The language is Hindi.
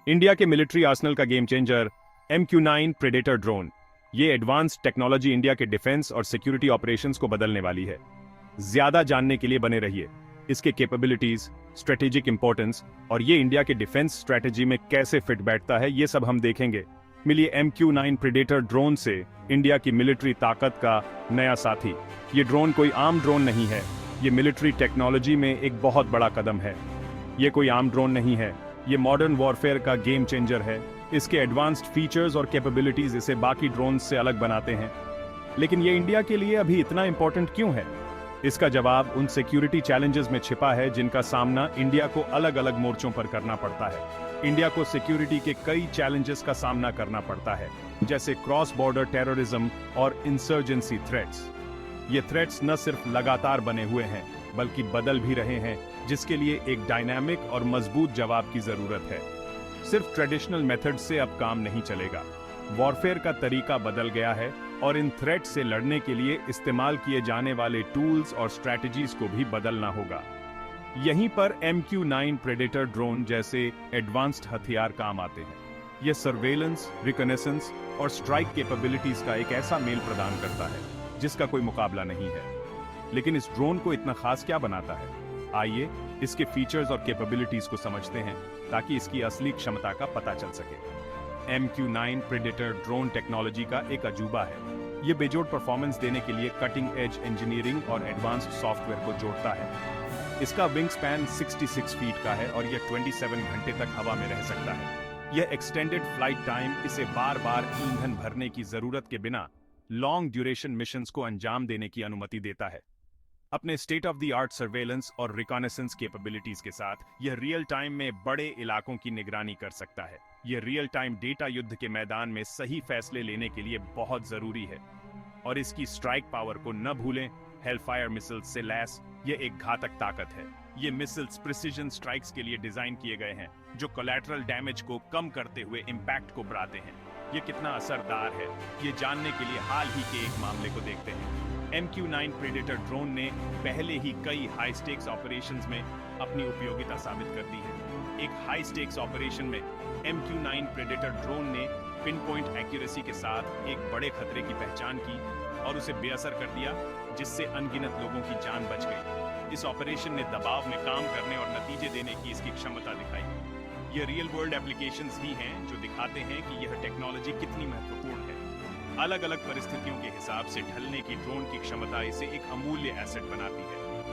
इंडिया के मिलिट्री आर्सनल का game changer MQ-9 predator drone. ये एडवांस्ड टेक्नोलॉजी इंडिया के डिफेंस और सिक्योरिटी ऑपरेशंस को बदलने वाली है। ज्यादा जानने के लिए बने रहिए। इसके कैपेबिलिटीज, स्ट्रेटेजिक इंपॉर्टेंस और ये इंडिया के डिफेंस स्ट्रेटेजी में कैसे फिट बैठता है, ये सब हम देखेंगे। मिलिए MQ-9 प्रेडेटर ड्रोन से इंडिया की मिलिट्री ताकत का नया साथी। ये ड्रोन कोई आम ड्रोन नहीं है, ये मिलिट्री टेक्नोलॉजी में एक बहुत बड़ा कदम है। ये कोई आम ड्रोन नहीं है, ये मॉडर्न वॉरफेयर का गेम चेंजर है। इसके एडवांस्ड फीचर्स और कैपेबिलिटीज इसे बाकी ड्रोन से अलग बनाते हैं। लेकिन ये इंडिया के लिए अभी इतना इंपॉर्टेंट क्यों है? इसका जवाब उन सिक्योरिटी चैलेंजेस में छिपा है जिनका सामना इंडिया को अलग अलग मोर्चों पर करना पड़ता है। इंडिया को सिक्योरिटी के कई चैलेंजेस का सामना करना पड़ता है, जैसे क्रॉस बॉर्डर टेररिज्म और इंसर्जेंसी थ्रेट्स। ये थ्रेट्स न सिर्फ लगातार बने हुए हैं बल्कि बदल भी रहे हैं, जिसके लिए एक डायनामिक और मजबूत जवाब की जरूरत है। सिर्फ ट्रेडिशनल मेथड से अब काम नहीं चलेगा। वॉरफेयर का तरीका बदल गया है और इन थ्रेट से लड़ने के लिए इस्तेमाल किए जाने वाले टूल्स और स्ट्रैटेजीज को भी बदलना होगा। यहीं पर MQ-9 प्रेडेटर ड्रोन जैसे एडवांस्ड हथियार काम आते हैं। यह सर्वेलेंस, रिकनेसेंस और स्ट्राइक कैपेबिलिटीज का एक ऐसा मेल प्रदान करता है जिसका कोई मुकाबला नहीं है। लेकिन इस ड्रोन को इतना खास क्या बनाता है? आइए इसके फीचर्स और कैपेबिलिटीज को समझते हैं ताकि इसकी असली क्षमता का पता चल सके। MQ-9 प्रेडेटर ड्रोन टेक्नोलॉजी का एक अजूबा है। ये बेजोड़ परफॉर्मेंस देने के लिए कटिंग एज इंजीनियरिंग और एडवांस्ड सॉफ्टवेयर को जोड़ता है। इसका विंग स्पैन 66 फीट का है और यह 27 घंटे तक हवा में रह सकता है। यह एक्सटेंडेड फ्लाइट टाइम इसे बार बार ईंधन भरने की जरूरत के बिना लॉन्ग ड्यूरेशन मिशंस को अंजाम देने की अनुमति देता है। अपने state of the art surveillance और रिकॉनेसेंस कैपेबिलिटीज के साथ यह रियल टाइम में बड़े इलाकों की निगरानी कर सकता है। यह रियल टाइम डेटा युद्ध के मैदान में सही फैसले लेने के लिए बहुत जरूरी है। और इसकी स्ट्राइक पावर को न भूलें, हेलफायर मिसाइल्स से लैस यह एक घातक ताकत है। ये मिसाइल्स प्रिसिजन स्ट्राइक्स के लिए डिजाइन किए गए हैं, जो कोलैटरल डैमेज को कम करते हुए इंपैक्ट को बढ़ाते हैं। ये कितना असरदार है, ये जानने के लिए हाल ही के एक मामले को देखते हैं। MQ-9 प्रेडेटर ड्रोन ने पहले ही कई हाई स्टेक्स ऑपरेशंस में अपनी उपयोगिता साबित कर दी है। एक हाई स्टेक्स ऑपरेशन में MQ-9 प्रेडेटर ड्रोन ने पिन पॉइंट एक्यूरेसी के साथ एक बड़े खतरे की पहचान की और उसे बेअसर कर दिया, जिससे अनगिनत लोगों की जान बच गई। इस ऑपरेशन ने दबाव में काम करने और नतीजे देने की इसकी क्षमता दिखाई। ये रियल वर्ल्ड एप्लीकेशंस ही हैं जो दिखाते हैं कि यह टेक्नोलॉजी कितनी महत्वपूर्ण है। अलग अलग परिस्थितियों के हिसाब से ढलने की ड्रोन की क्षमता इसे एक अमूल्य एसेट बनाती है।